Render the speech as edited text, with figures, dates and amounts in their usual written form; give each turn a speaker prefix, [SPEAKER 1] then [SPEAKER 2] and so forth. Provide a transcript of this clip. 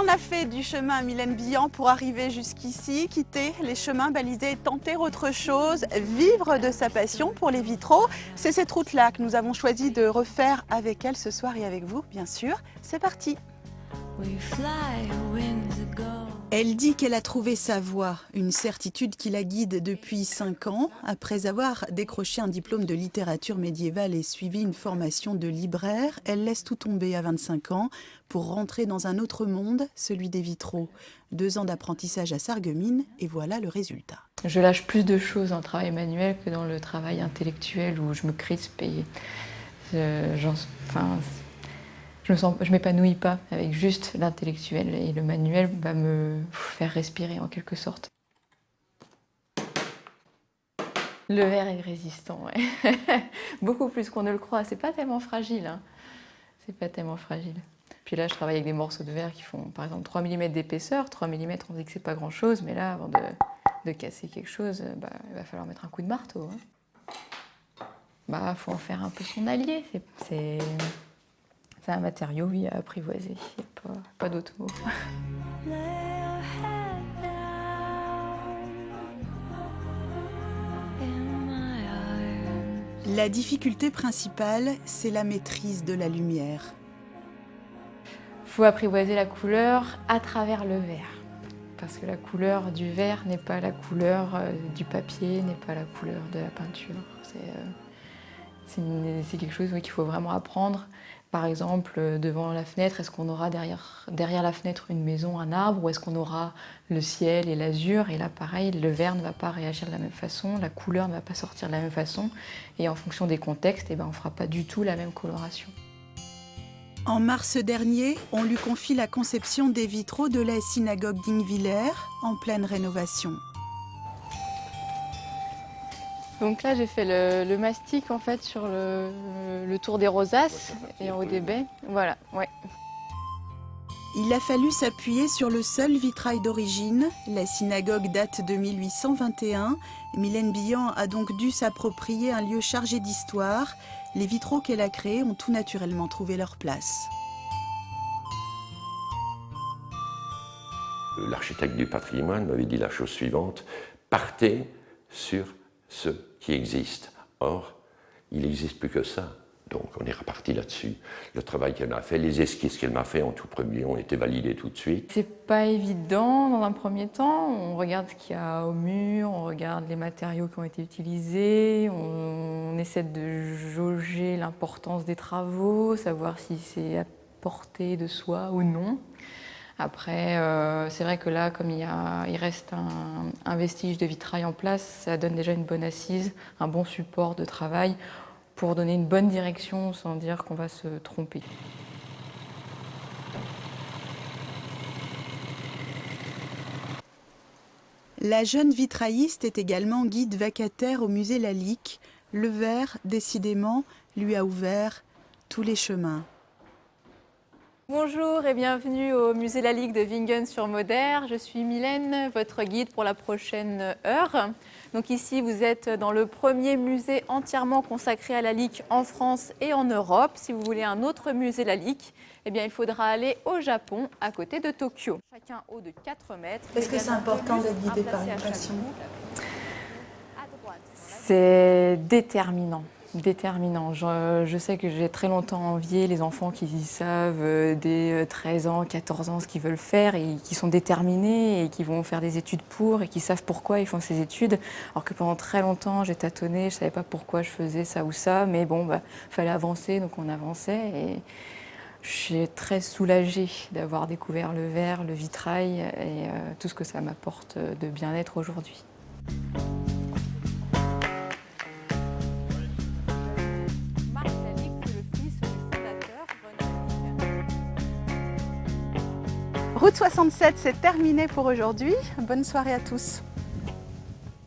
[SPEAKER 1] qu'on a fait du chemin Mylène Billan pour arriver jusqu'ici, quitter les chemins balisés et tenter autre chose, vivre de sa passion pour les vitraux? C'est cette route-là que nous avons choisi de refaire avec elle ce soir et avec vous, bien sûr. C'est parti! Elle dit qu'elle a trouvé sa voie, une certitude qui la guide depuis 5 ans. Après avoir décroché un diplôme de littérature médiévale et suivi une formation de libraire, elle laisse tout tomber à 25 ans pour rentrer dans un autre monde, celui des vitraux. 2 ans d'apprentissage à Sarreguemines et voilà le résultat.
[SPEAKER 2] Je lâche plus de choses dans le travail manuel que dans le travail intellectuel où je me crispe et je m'épanouis pas avec juste l'intellectuel et le manuel va me faire respirer en quelque sorte. Le verre est résistant, ouais. Beaucoup plus qu'on ne le croit. C'est pas tellement fragile, hein. C'est pas tellement fragile. Puis là, je travaille avec des morceaux de verre qui font par exemple 3 mm d'épaisseur. 3 mm, on dit que c'est pas grand chose, mais là, avant de casser quelque chose, il va falloir mettre un coup de marteau, hein. Faut en faire un peu son allié. C'est un matériau, oui, à apprivoiser. Il n'y a pas d'autre mot.
[SPEAKER 1] La difficulté principale, c'est la maîtrise de la lumière.
[SPEAKER 2] Il faut apprivoiser la couleur à travers le verre. Parce que la couleur du verre n'est pas la couleur du papier, n'est pas la couleur de la peinture. C'est quelque chose qu'il faut vraiment apprendre. Par exemple, devant la fenêtre, est-ce qu'on aura derrière la fenêtre une maison, un arbre, ou est-ce qu'on aura le ciel et l'azur? Et là, pareil, le verre ne va pas réagir de la même façon, la couleur ne va pas sortir de la même façon. Et en fonction des contextes, on ne fera pas du tout la même coloration.
[SPEAKER 1] En mars dernier, on lui confie la conception des vitraux de la synagogue d'Ingwiller, en pleine rénovation.
[SPEAKER 2] Donc là, j'ai fait le mastic en fait sur le tour des rosaces et en haut des baies. Voilà, ouais.
[SPEAKER 1] Il a fallu s'appuyer sur le seul vitrail d'origine. La synagogue date de 1821. Mylène Billan a donc dû s'approprier un lieu chargé d'histoire. Les vitraux qu'elle a créés ont tout naturellement trouvé leur place.
[SPEAKER 3] L'architecte du patrimoine m'avait dit la chose suivante: partez sur ce qui existe. Or, il n'existe plus que ça. Donc on est reparti là-dessus. Le travail qu'elle a fait, les esquisses qu'elle m'a fait en tout premier ont été validées tout de suite.
[SPEAKER 2] C'est pas évident dans un premier temps. On regarde ce qu'il y a au mur, on regarde les matériaux qui ont été utilisés, on essaie de jauger l'importance des travaux, savoir si c'est à portée de soi ou non. Après, c'est vrai que là, comme il reste un vestige de vitrail en place, ça donne déjà une bonne assise, un bon support de travail pour donner une bonne direction sans dire qu'on va se tromper.
[SPEAKER 1] La jeune vitrailliste est également guide vacataire au musée Lalique. Le verre, décidément, lui a ouvert tous les chemins.
[SPEAKER 2] Bonjour et bienvenue au musée Lalique de Wingen-sur-Moder. Je suis Mylène, votre guide pour la prochaine heure. Donc ici, vous êtes dans le premier musée entièrement consacré à Lalique en France et en Europe. Si vous voulez un autre musée Lalique, il faudra aller au Japon, à côté de Tokyo. Chacun haut de 4 mètres.
[SPEAKER 1] Est-ce que c'est important d'être guidé par une passion?
[SPEAKER 2] C'est déterminant. Déterminant. Je sais que j'ai très longtemps envié les enfants qui savent dès 13 ans, 14 ans ce qu'ils veulent faire et qui sont déterminés et qui vont faire des études pour et qui savent pourquoi ils font ces études. Alors que pendant très longtemps, j'ai tâtonné, je ne savais pas pourquoi je faisais ça ou ça, mais bon, fallait avancer, donc on avançait et je suis très soulagée d'avoir découvert le verre, le vitrail et tout ce que ça m'apporte de bien-être aujourd'hui.
[SPEAKER 1] Route 67, c'est terminé pour aujourd'hui. Bonne soirée à tous.